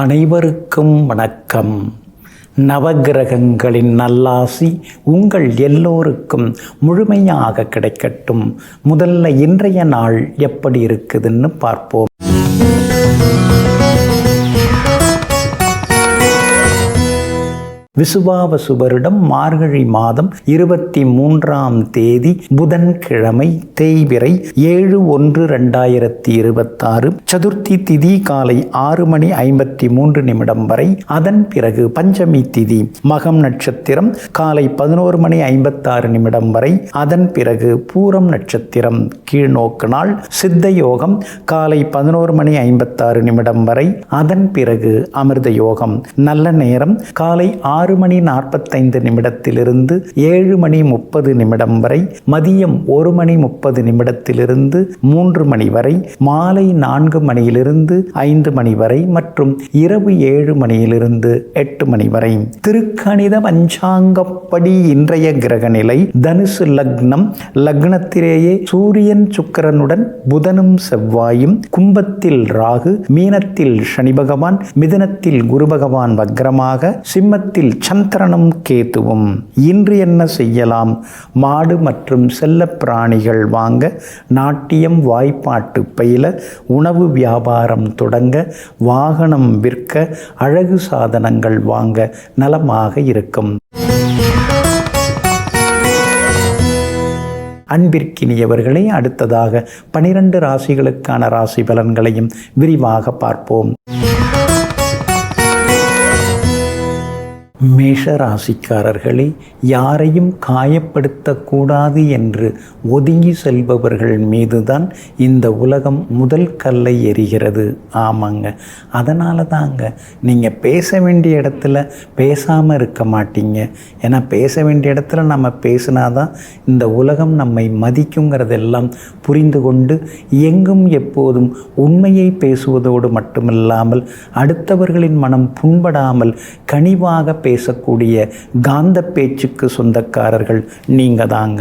அனைவருக்கும் வணக்கம். நவகிரகங்களின் நல்லாசி உங்கள் எல்லோருக்கும் முழுமையாக கிடைக்கட்டும். முதல்ல இன்றைய நாள் எப்படி இருக்குதுன்னு பார்ப்போம். விசுவாவசு வருடம் மார்கழி மாதம் 23ஆம் தேதி புதன்கிழமை, தேய்பிறை 7/1/2026. சதுர்த்தி திதி காலை 6:53 வரை. அதன் பிறகு பஞ்சமி திதி மகம் நட்சத்திரம் காலை 11:56 வரை. அதன் பிறகு பூரம் நட்சத்திரம் கீழ்நோக்கு நாள். சித்த யோகம் காலை 11:56 வரை. அதன் பிறகு அமிர்த யோகம். நல்ல நேரம் காலை 6:45 7:30 வரை. மதியம் 1:30 3 வரை. மாலை 4 5 வரை மற்றும் இரவு 7 8 வரை. திருக்கணித பஞ்சாங்கப்படி இன்றைய கிரக நிலை தனுசு லக்னம். லக்னத்திலேயே சூரியன் சுக்கிரனுடன் புதனும் செவ்வாயும், கும்பத்தில் ராகு, மீனத்தில் சனி பகவான், மிதுனத்தில் குரு பகவான் வக்ரமாக, சிம்மத்தில் சந்திரனும் கேதுவும். இன்று என்ன செய்யலாம்? மாடு மற்றும் செல்ல பிராணிகள் வாங்க, நாட்டியம் வாய்ப்பாட்டு பயில, உணவு வியாபாரம் தொடங்க, வாகனம் விற்க, அழகு சாதனங்கள் வாங்க நலமாக இருக்கும். அன்பிற்கினியவர்களே, அடுத்ததாக 12 ராசிகளுக்கான ராசி பலன்களையும் விரிவாக பார்ப்போம். மேஷ ராசிக்காரர்களே, யாரையும் காயப்படுத்தக்கூடாது என்று ஒதுங்கி செல்பவர்கள் மீதுதான் இந்த உலகம் முதல் கல்லை எறிகிறது. ஆமாங்க, அதனால தாங்க நீங்கள் பேச வேண்டிய இடத்துல பேசாமல் இருக்க மாட்டீங்க. ஏன்னா பேச வேண்டிய இடத்துல நம்ம பேசினாதான் இந்த உலகம் நம்மை மதிக்குங்கிறதெல்லாம் புரிந்து கொண்டு எங்கும் எப்போதும் உண்மையை பேசுவதோடு மட்டுமில்லாமல் அடுத்தவர்களின் மனம் புண்படாமல் கனிவாக பேசக்கூடிய காந்த பேச்சுக்கு சொந்தக்காரர்கள் நீங்கள் தாங்க.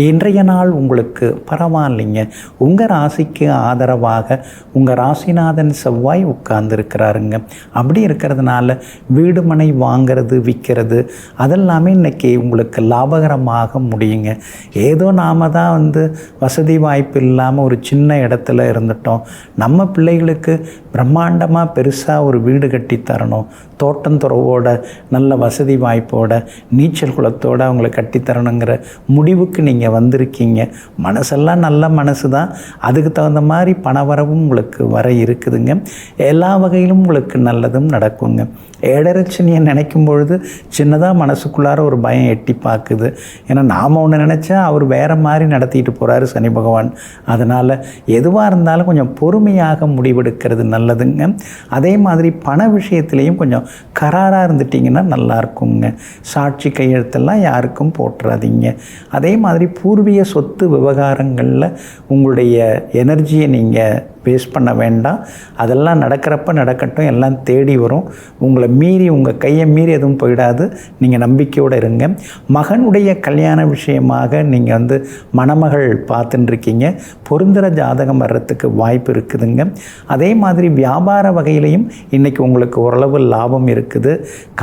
இன்றைய நாள் உங்களுக்கு பரவாயில்லைங்க. உங்கள் ராசிக்கு ஆதரவாக உங்கள் ராசிநாதன் செவ்வாய் உட்கார்ந்துருக்கிறாருங்க. அப்படி இருக்கிறதுனால வீடு மனை வாங்கிறது விற்கிறது அதெல்லாமே இன்றைக்கி உங்களுக்கு லாபகரமாக முடியுங்க. ஏதோ நாம் தான் வசதி வாய்ப்பு இல்லாமல் ஒரு சின்ன இடத்துல இருந்துட்டோம். நம்ம பிள்ளைகளுக்கு பிரம்மாண்டமாக பெருசாக ஒரு வீடு கட்டி தரணும், தோட்டந்துறவோட நல்ல வசதி வாய்ப்போட நீச்சல் குளத்தோடு அவங்களை கட்டித்தரணுங்கிற முடிவுக்கு நீங்கள் வந்திருக்கீங்க. மனசெல்லாம் நல்ல மனசு தான். அதுக்கு தகுந்த மாதிரி பணவரவும் உங்களுக்கு வர இருக்குதுங்க. எல்லா வகையிலும் உங்களுக்கு நல்லதும் நடக்குங்க. ஏழரட்சணியை நினைக்கும் பொழுது சின்னதாக மனசுக்குள்ளார ஒரு பயம் எட்டி பார்க்குது. ஏன்னா நாம் ஒன்று நினச்சா அவர் வேறு மாதிரி நடத்திட்டு போகிறாரு சனி பகவான். அதனால் எதுவாக இருந்தாலும் கொஞ்சம் பொறுமையாக முடிவெடுக்கிறது நல்லதுங்க. அதே மாதிரி பண விஷயத்துலேயும் கொஞ்சம் கராராக இருந்துட்டிங்கன்னா நல்லா இருக்குங்க. சாட்சி கையெழுத்தெல்லாம் யாருக்கும் போட்டுறாதீங்க. அதே மாதிரி பூர்வீக சொத்து விவகாரங்களில் உங்களுடைய எனர்ஜியை நீங்கள் வேஸ்ட் பண்ண வேண்டாம். அதெல்லாம் நடக்கிறப்ப நடக்கட்டும், எல்லாம் தேடி வரும். உங்களை மீறி உங்கள் கையை மீறி எதுவும் போயிடாது. நீங்கள் நம்பிக்கையோடு இருங்க. மகனுடைய கல்யாண விஷயமாக நீங்கள் மணமகள் பார்த்துட்டுருக்கீங்க. பொருந்துகிற ஜாதகம் வர்றதுக்கு வாய்ப்பு இருக்குதுங்க. அதே மாதிரி வியாபார வகையிலையும் இன்றைக்கி உங்களுக்கு ஓரளவு லாபம் இருக்குது.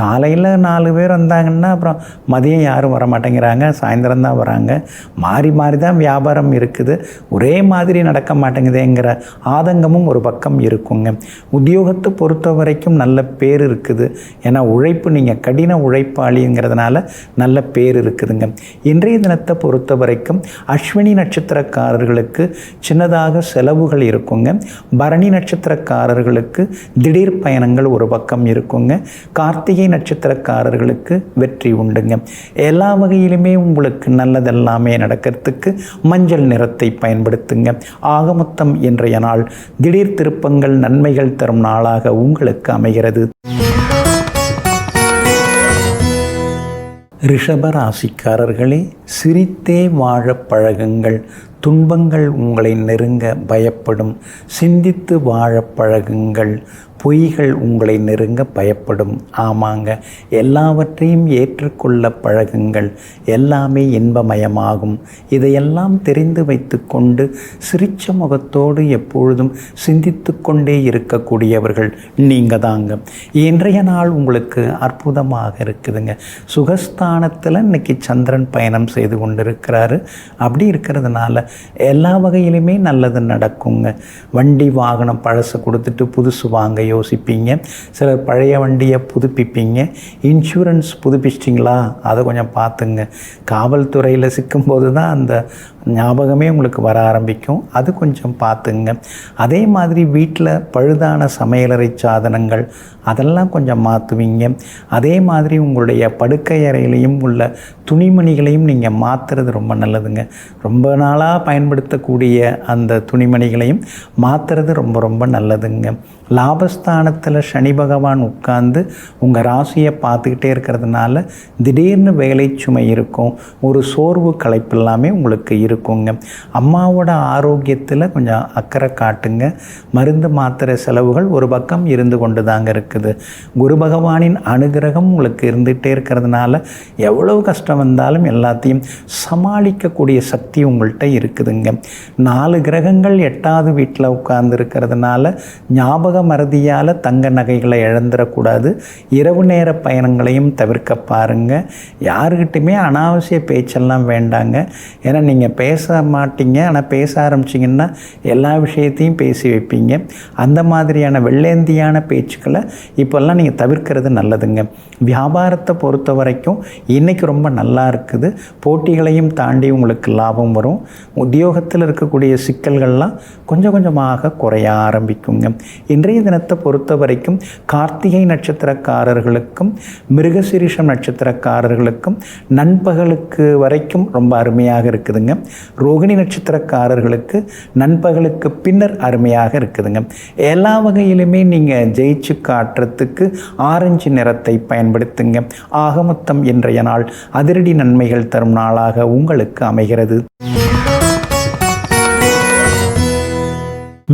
காலையில் 4 பேர் வந்தாங்கன்னா அப்புறம் மதியம் யாரும் வர மாட்டேங்கிறாங்க, சாயந்தரம் தான் வராங்க. மாறி மாறி தான் வியாபாரம் இருக்குது. ஒரே மாதிரி நடக்க மாட்டேங்குதேங்கிற ஆதங்கமும் ஒரு பக்கம் இருக்குங்க. உத்தியோகத்தை பொறுத்த வரைக்கும் நல்ல பேர் இருக்குது. ஏன்னா உழைப்பு, நீங்கள் கடின உழைப்பாளிங்கிறதுனால நல்ல பேர் இருக்குதுங்க. இன்றைய தினத்தை பொறுத்த வரைக்கும் அஸ்வினி நட்சத்திரக்காரர்களுக்கு சின்னதாக செலவுகள் இருக்குங்க. பரணி நட்சத்திரக்காரர்களுக்கு திடீர் பயணங்கள் ஒரு பக்கம் இருக்குங்க. கார்த்திகை நட்சத்திரக்காரர்களுக்கு வெற்றி உண்டுங்க. எல்லா வகையிலுமே உங்களுக்கு நல்லதெல்லாமே நடக்கிறதுக்கு மஞ்சள் நிறத்தை பயன்படுத்துங்க. ஆகமொத்தம் இன்றைய நாள் திடீர் திருப்பங்கள் நன்மைகள் தரும் நாளாக உங்களுக்கு அமைகிறது. ரிஷப ராசிக்காரர்களே, சிரித்தே வாழ பழகுங்கள். துன்பங்கள் உங்களை நெருங்க பயப்படும். சிந்தித்து வாழ பழகுங்கள். பொய்கள் உங்களை நெருங்க பயப்படும். ஆமாங்க, எல்லாவற்றையும் ஏற்றுக்கொள்ள பழகுங்கள். எல்லாமே இன்பமயமாகும். இதையெல்லாம் தெரிந்து வைத்து கொண்டு சிரிச்ச முகத்தோடு எப்பொழுதும் சிந்தித்து கொண்டே இருக்கக்கூடியவர்கள் நீங்கள் தாங்க. இன்றைய நாள் உங்களுக்கு அற்புதமாக இருக்குதுங்க. சுகஸ்தானத்தில் இன்னைக்கு சந்திரன் பயணம் செய்து கொண்டிருக்கிறாரு. அப்படி இருக்கிறதுனால எல்லா வகையிலுமே நல்லது நடக்குங்க. வண்டி வாகனம் பழசை கொடுத்துட்டு புதுசு வாங்க யோசிப்பீங்க. சிலர் பழைய வண்டியை புதுப்பிப்பீங்க. இன்சூரன்ஸ் புதுப்பிச்சிட்டிங்களா, அதை கொஞ்சம் பார்த்துங்க. காவல்துறையில் சிக்கும்போது தான் அந்த ஞாபகமே உங்களுக்கு வர ஆரம்பிக்கும். அது கொஞ்சம் பார்த்துங்க. அதே மாதிரி வீட்டில் பழுதான சமையலறை சாதனங்கள் அதெல்லாம் கொஞ்சம் மாற்றுவீங்க. அதே மாதிரி உங்களுடைய படுக்கை அறையிலையும் உள்ள துணிமணிகளையும் நீங்கள் மாற்றுறது ரொம்ப நல்லதுங்க. ரொம்ப நாளாக பயன்படுத்தக்கூடிய அந்த துணிமணிகளையும் மாற்றுறது ரொம்ப ரொம்ப நல்லதுங்க. லாபஸ்தானத்தில் சனி பகவான் உட்கார்ந்து உங்கள் ராசியை பார்த்துக்கிட்டே இருக்கிறதுனால திடீர்னு வேலை சுமை இருக்கும். ஒரு சோர்வு களைப்பு எல்லாமே உங்களுக்கு இருக்குங்க. அம்மாவோட ஆரோக்கியத்தில் கொஞ்சம் அக்கறை காட்டுங்க. மருந்து மாத்திரை செலவுகள் ஒரு பக்கம் இருந்து கொண்டு தாங்க இருக்குது. குரு பகவானின் அனுகிரகம் உங்களுக்கு இருந்துகிட்டே இருக்கிறதுனால எவ்வளவு கஷ்டம் வந்தாலும் எல்லாத்தையும் சமாளிக்கக்கூடிய சக்தி உங்கள்கிட்ட இருக்குதுங்க. 4 கிரகங்கள் 8வது வீட்டில் உட்கார்ந்து இருக்கிறதுனால ஞாபக மறதியால் தங்க நகைகளை இழந்துடக்கூடாது. இரவு நேர பயணங்களையும் தவிர்க்க பாருங்க. யாருக்கிட்டையுமே அனாவசிய பேச்செல்லாம் வேண்டாங்க. ஏன்னா நீங்கள் பேச மாட்டீங்க, ஆனால் பேச ஆரம்பிச்சிங்கன்னா எல்லா விஷயத்தையும் பேசி வைப்பீங்க. அந்த மாதிரியான வெள்ளேந்தியான பேச்சுக்களை இப்போல்லாம் நீங்கள் தவிர்க்கிறது நல்லதுங்க. வியாபாரத்தை பொறுத்த வரைக்கும் இன்றைக்கி ரொம்ப நல்லா இருக்குது. போட்டிகளையும் தாண்டி உங்களுக்கு லாபம் வரும். உத்தியோகத்தில் இருக்கக்கூடிய சிக்கல்கள்லாம் கொஞ்சம் கொஞ்சமாக குறைய ஆரம்பிக்குங்க. இன்றைய தினத்தை பொறுத்த வரைக்கும் கார்த்திகை நட்சத்திரக்காரர்களுக்கும் மிருகசீரிஷம் நட்சத்திரக்காரர்களுக்கும் நண்பகலுக்கு வரைக்கும் ரொம்ப அருமையாக இருக்குதுங்க. ரோகிணி நட்சத்திரக்காரர்களுக்கு நண்பகலுக்கு பின்னர் அருமையாக இருக்குதுங்க. எல்லா வகையிலுமே நீங்கள் ஜெயிச்சு காட்டுறதுக்கு ஆரஞ்சு நிறத்தை பயன்படுத்துங்க. ஆக மொத்தம் இன்றைய நாள் அதிரடி நன்மைகள் தரும் நாளாக உங்களுக்கு அமைகிறது.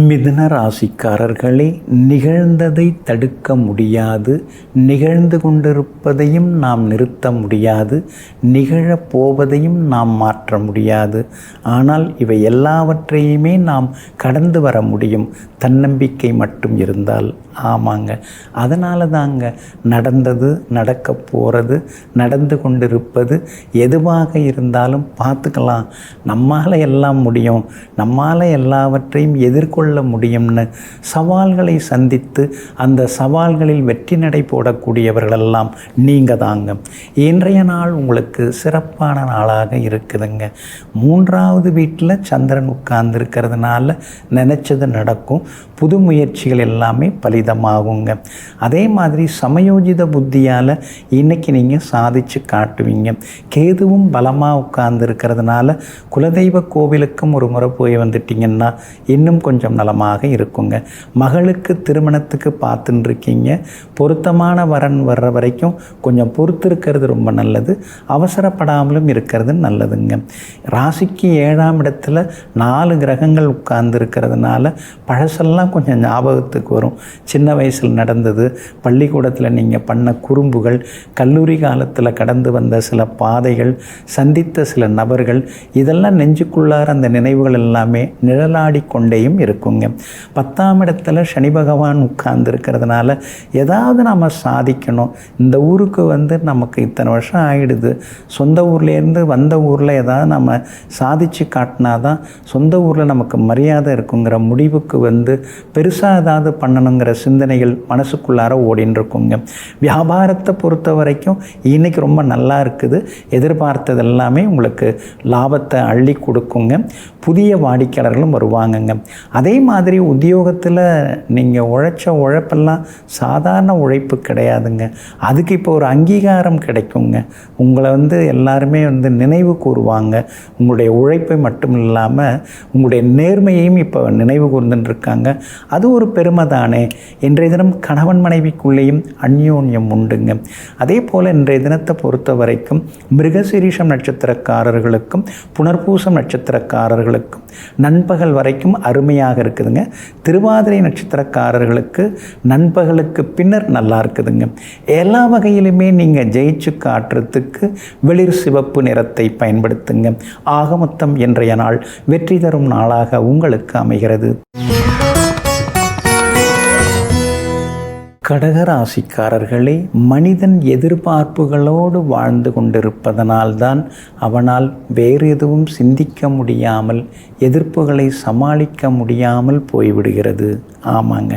மிதுன ராசிக்காரர்களே, நிகழ்ந்ததை தடுக்க முடியாது, நிகழ்ந்து கொண்டிருப்பதையும் நாம் நிறுத்த முடியாது, நிகழப்போவதையும் நாம் மாற்ற முடியாது. ஆனால் இவை எல்லாவற்றையுமே நாம் கடந்து வர முடியும், தன்னம்பிக்கை மட்டும் இருந்தால். ஆமாங்க, அதனால தாங்க நடந்தது, நடக்க போகிறது, நடந்து கொண்டிருப்பது எதுவாக இருந்தாலும் பார்த்துக்கலாம், நம்மால் எல்லாம் முடியும், நம்மால் எல்லாவற்றையும் எதிர்கொள்ள முடியும்னு சவால்களை சந்தித்து அந்த சவால்களில் வெற்றி நடை போடக்கூடியவர்களெல்லாம் நீங்கள் தாங்க. இன்றைய நாள் உங்களுக்கு சிறப்பான நாளாக இருக்குதுங்க. 3வது வீட்டில் சந்திரன் உட்கார்ந்து இருக்கிறதுனால நினச்சது நடக்கும். புது முயற்சிகள் எல்லாமே பலிதமாகுங்க. அதே மாதிரி சமயோஜித புத்தியால் இன்றைக்கி நீங்கள் சாதித்து காட்டுவீங்க. கேதுவும் பலமாக உட்கார்ந்து இருக்கிறதுனால குலதெய்வ கோவிலுக்கும் ஒரு முறை போய் வந்துட்டிங்கன்னா இன்னும் கொஞ்சம் நலமாக இருக்குங்க. மகளுக்கு திருமணத்துக்கு பார்த்துன்னு இருக்கீங்க. பொருத்தமான வரன் வர்ற வரைக்கும் கொஞ்சம் பொறுத்து இருக்கிறது ரொம்ப நல்லது. அவசரப்படாமலும் இருக்கிறது நல்லதுங்க. ராசிக்கு 7ஆம் இடத்துல 4 கிரகங்கள் உட்கார்ந்து இருக்கிறதுனால பழசெல்லாம் கொஞ்சம் ஞாபகத்துக்கு வரும். சின்ன வயசில் நடந்தது, பள்ளிக்கூடத்தில் நீங்கள் பண்ண குறும்புகள், கல்லூரி காலத்தில் கடந்து வந்த சில பாதைகள், சந்தித்த சில நபர்கள், இதெல்லாம் நெஞ்சுக்குள்ளார அந்த நினைவுகள் எல்லாமே நிழலாடி கொண்டேயும் இருக்குங்க. 10ஆம் இடத்துல சனி பகவான் உட்கார்ந்து இருக்கிறதுனால ஏதாவது நாம் சாதிக்கணும். இந்த ஊருக்கு வந்து நமக்கு இத்தனை வருஷம் ஆகிடுது, சொந்த ஊர்லேருந்து வந்த ஊரில் ஏதாவது நம்ம சாதித்து காட்டினா தான் சொந்த ஊரில் நமக்கு மரியாதை இருக்குங்கிற முடிவுக்கு வந்து பெருசாக ஏதாவது பண்ணணுங்கிற சிந்தனைகள் மனசுக்குள்ளார ஓடின்னு இருக்குங்க. வியாபாரத்தை பொறுத்த வரைக்கும் இன்றைக்கி ரொம்ப நல்லா இருக்குது. எதிர்பார்த்தது எல்லாமே உங்களுக்கு லாபத்தை அள்ளி கொடுக்குங்க. புதிய வாடிக்கையாளர்களும் வருவாங்கங்க. அதே மாதிரி உத்தியோகத்தில் நீங்கள் உழைச்ச உழைப்பெல்லாம் சாதாரண உழைப்பு கிடையாதுங்க. அதுக்கு இப்போ ஒரு அங்கீகாரம் கிடைக்குங்க. உங்களை வந்து எல்லாருமே வந்து நினைவு கூறுவாங்க. உங்களுடைய உழைப்பை மட்டும் இல்லாமல் உங்களுடைய நேர்மையையும் இப்போ நினைவு கூர்ந்துட்டு இருக்காங்க. அது ஒரு பெருமை தானே. இன்றைய தினம் கணவன் மனைவிக்குள்ளேயும் அந்யோன்யம் உண்டுங்க. அதே போல் இன்றைய தினத்தை பொறுத்த வரைக்கும் மிருகசீரிஷம் நட்சத்திரக்காரர்களுக்கும் புனர்பூசம் நட்சத்திரக்காரர்களுக்கும் நண்பகல் வரைக்கும் அருமையாக இருக்குதுங்க. திருவாதிரை நட்சத்திரக்காரர்களுக்கு நண்பகலுக்கு பின்னர் நல்லா இருக்குதுங்க. எல்லா வகையிலுமே நீங்கள் ஜெயிச்சு காட்டுறதுக்கு வெளிர் சிவப்பு நிறத்தை பயன்படுத்துங்க. ஆக மொத்தம் இன்றைய நாள் வெற்றி தரும் நாளாக உங்களுக்கு அமைகிறது. கடகராசிக்காரர்களே, மனிதன் எதிர்பார்ப்புகளோடு வாழ்ந்து கொண்டிருப்பதனால்தான் அவனால் வேறு எதுவும் சிந்திக்க முடியாமல் எதிர்ப்புகளை சமாளிக்க முடியாமல் போய்விடுகிறது. ஆமாங்க,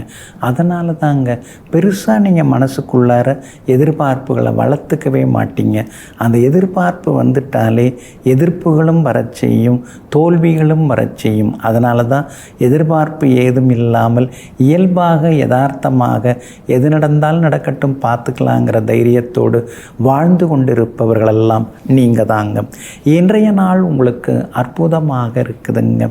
அதனால தாங்க பெருசாக நீங்கள் மனசுக்குள்ளார எதிர்பார்ப்புகளை வளர்த்துக்கவே மாட்டீங்க. அந்த எதிர்பார்ப்பு வந்துட்டாலே எதிர்ப்புகளும் வரச் செய்யும், தோல்விகளும் வரச் செய்யும். அதனால தான் எதிர்பார்ப்பு ஏதும் இல்லாமல் இயல்பாக யதார்த்தமாக எது நடந்தாலும் நடக்கட்டும் பார்த்துக்கலாங்கிற தைரியத்தோடு வாழ்ந்து கொண்டிருப்பவர்களெல்லாம் நீங்கள் தாங்க. இன்றைய நாள் உங்களுக்கு அற்புதமாக இருக்குதுங்க.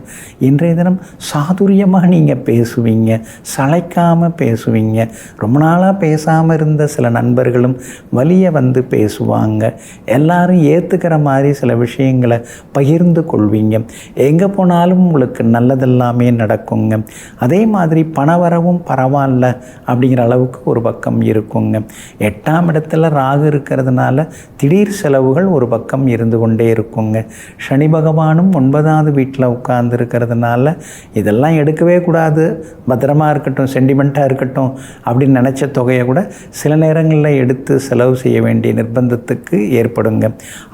இன்றைய தினம் சாதுரியமாக நீங்கள் பேசுவீங்க, சளைக்காமல் பேசுவீங்க. ரொம்ப நாளாக பேசாமல் இருந்த சில நண்பர்களும் வலிய வந்து பேசுவாங்க. எல்லாரும் ஏற்றுக்கிற மாதிரி சில விஷயங்களை பகிர்ந்து கொள்வீங்க. எங்கே போனாலும் உங்களுக்கு நல்லதெல்லாமே நடக்குங்க. அதே மாதிரி பணவரவும் பரவாயில்ல அப்படிங்கிற அளவுக்கு ஒரு பக்கம் இருக்குங்க. 8ஆம் இடத்துல ராகு இருக்கிறதுனால திடீர் செலவுகள் ஒரு பக்கம் இருந்து கொண்டே இருக்குங்க. சனி பகவானும் 9வது வீட்டில் உட்கார்ந்து இருக்கிறதுனால இதெல்லாம் எடுக்கவே கூடாது, பத்திரமா இருக்கட்டும், சென்டிமெண்ட்டாக இருக்கட்டும் அப்படின்னு நினச்ச தொகையை கூட சில நேரங்களில் எடுத்து செலவு செய்ய வேண்டிய நிர்பந்தத்துக்கு ஏற்படுங்க.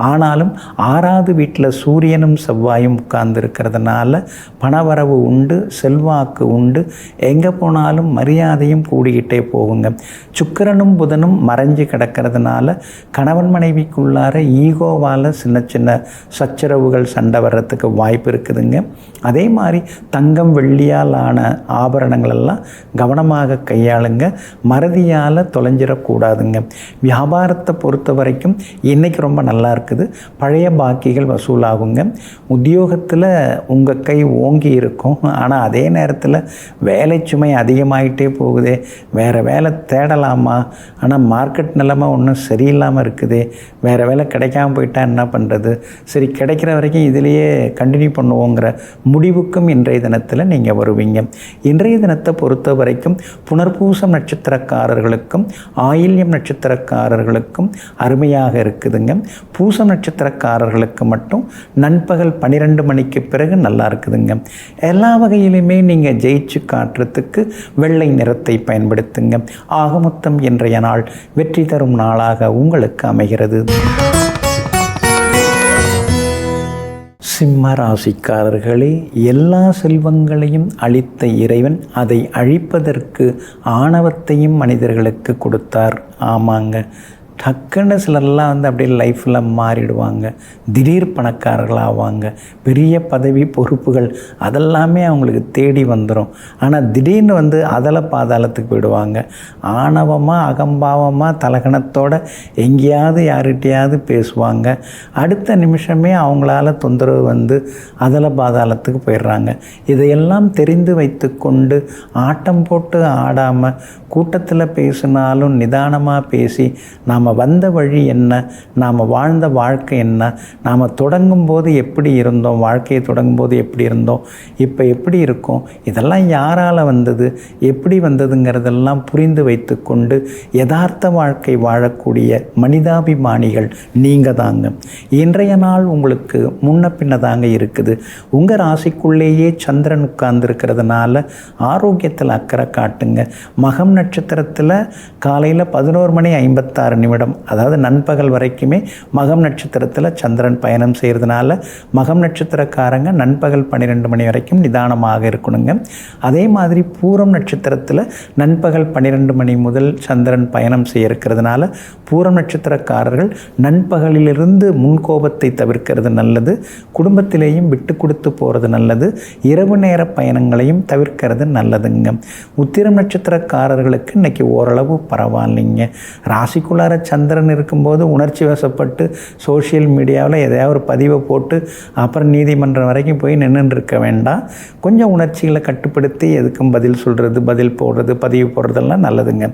ஆனாலும் 6வது வீட்டில் சூரியனும் செவ்வாயும் உட்கார்ந்து இருக்கிறதுனால பணவரவு உண்டு, செல்வாக்கு உண்டு, எங்கே போனாலும் மரியாதையும் கூடிக்கிட்டே போகுங்க. சுக்கிரனும் புதனும் மறைஞ்சு கிடக்கிறதுனால கணவன் மனைவிக்குள்ளார ஈகோவால் சின்ன சின்ன சச்சரவுகள் சண்டை வர்றதுக்கு வாய்ப்பு இருக்குதுங்க. அதே மாதிரி தங்கம் வெள்ளியால் ஆன ஆபரணங்கள் எல்லாம் கவனமாக கையாளுங்க. மறதியால் தொலைஞ்சிடக்கூடாதுங்க. வியாபாரத்தை பொறுத்த வரைக்கும் இன்றைக்கி ரொம்ப நல்லா இருக்குது. பழைய பாக்கிகள் வசூலாகுங்க. உத்தியோகத்தில் உங்கள் கை ஓங்கி இருக்கும். ஆனால் அதே நேரத்தில் வேலை சுமை அதிகமாகிட்டே போகுதே, வேறு வேலை தேடலாமா, ஆனால் மார்க்கெட் நிலைமை ஒன்றும் சரியில்லாமல் இருக்குதே, வேறு வேலை கிடைக்காம போயிட்டா என்ன பண்ணுறது, சரி கிடைக்கிற வரைக்கும் இதிலேயே கண்டினியூ பண்ணுவோங்கிற முடிவுக்கும் இன்றைய தினத்தில் நீங்கள் வருவீங்க. இன்றைய தினத்தை பொறுத்த வரைக்கும் புனர்பூசம் நட்சத்திரக்காரர்களுக்கும் ஆயில்யம் நட்சத்திரக்காரர்களுக்கும் அருமையாக இருக்குதுங்க. பூசம் நட்சத்திரக்காரர்களுக்கு மட்டும் நண்பகல் 12 மணிக்கு பிறகு நல்லா இருக்குதுங்க. எல்லா வகையிலுமே நீங்கள் ஜெயிச்சு காட்டுறதுக்கு வெள்ளை நிறத்தை பயன்படுத்துங்க. ஆக மொத்தம் இன்றைய நாள் வெற்றி தரும் நாளாக உங்களுக்கு அமைகிறது. சிம்ம ராசிக்காரர்களே, எல்லா செல்வங்களையும் அளித்த இறைவன் அதை அழிப்பதற்கு ஆணவத்தையும் மனிதர்களுக்கு கொடுத்தார். ஆமாங்க, டக்குன்னு சிலர்லாம் வந்து அப்படியே லைஃப்பில் மாறிடுவாங்க, திடீர் பணக்காரர்களாவாங்க, பெரிய பதவி பொறுப்புகள் அதெல்லாமே அவங்களுக்கு தேடி வந்துடும். ஆனால் திடீர்னு வந்து அதல பாதாளத்துக்கு போயிடுவாங்க. ஆணவமாக அகம்பாவமாக தலகணத்தோடு எங்கேயாவது யார்கிட்டையாவது பேசுவாங்க. அடுத்த நிமிஷமே அவங்களால தொந்தரவு வந்து அதல பாதாளத்துக்கு போயிடுறாங்க. இதையெல்லாம் தெரிந்து வைத்து கொண்டு ஆட்டம் போட்டு ஆடாமல் கூட்டத்தில் பேசினாலும் நிதானமாக பேசி நாம் வந்த வழி என்ன, நாம் வாழ்ந்த வாழ்க்கை என்ன, நாம் தொடங்கும்போது எப்படி இருந்தோம், வாழ்க்கையை தொடங்கும்போது எப்படி இருந்தோம், இப்போ எப்படி இருக்கோம், இதெல்லாம் யாரால் வந்தது, எப்படி வந்ததுங்கிறதெல்லாம் புரிந்து வைத்து கொண்டு யதார்த்த வாழ்க்கை வாழக்கூடிய மனிதாபிமானிகள் நீங்கள் தாங்க. இன்றைய நாள் உங்களுக்கு முன்ன பின்ன தாங்க இருக்குது. உங்கள் ராசிக்குள்ளேயே சந்திரன் உட்கார்ந்துருக்கிறதுனால ஆரோக்கியத்தில் அக்கறை காட்டுங்க. மகம் நட்சத்திரத்தில் காலையில் 11:56 அதாவது நண்பகல் வரைக்குமே மகம் நட்சத்திரத்தில் சந்திரன் பயணம் செய்கிறதுனால மகம் நட்சத்திரக்காரங்க நண்பகல் 12 மணி வரைக்கும் நிதானமாக இருக்கணுங்க. அதே மாதிரி பூரம் நட்சத்திரத்தில் நண்பகல் 12 மணி முதல் சந்திரன் பயணம் செய்ய இருக்கிறதுனால பூரம் நட்சத்திரக்காரர்கள் நண்பகலிலிருந்து முன்கோபத்தை தவிர்க்கிறது நல்லது. குடும்பத்திலேயும் விட்டு கொடுத்து போகிறது நல்லது. இரவு நேர பயணங்களையும் தவிர்க்கிறது நல்லதுங்க. உத்திரம் நட்சத்திரக்காரர்களுக்கு இன்றைக்கி ஓரளவு பரவாயில்லைங்க. ராசிக்குள்ளார சந்திரன் இருக்கும்போது உணர்ச்சி வசப்பட்டு சோஷியல் மீடியாவில் எதையாவது ஒரு பதிவை போட்டு அப்புறம் நீதிமன்றம் வரைக்கும் போய் நின்றுருக்க வேண்டாம். கொஞ்சம் உணர்ச்சிகளை கட்டுப்படுத்தி எதுக்கும் பதில் சொல்கிறது, பதில் போடுறது, பதிவு போடுறதெல்லாம் நல்லதுங்க.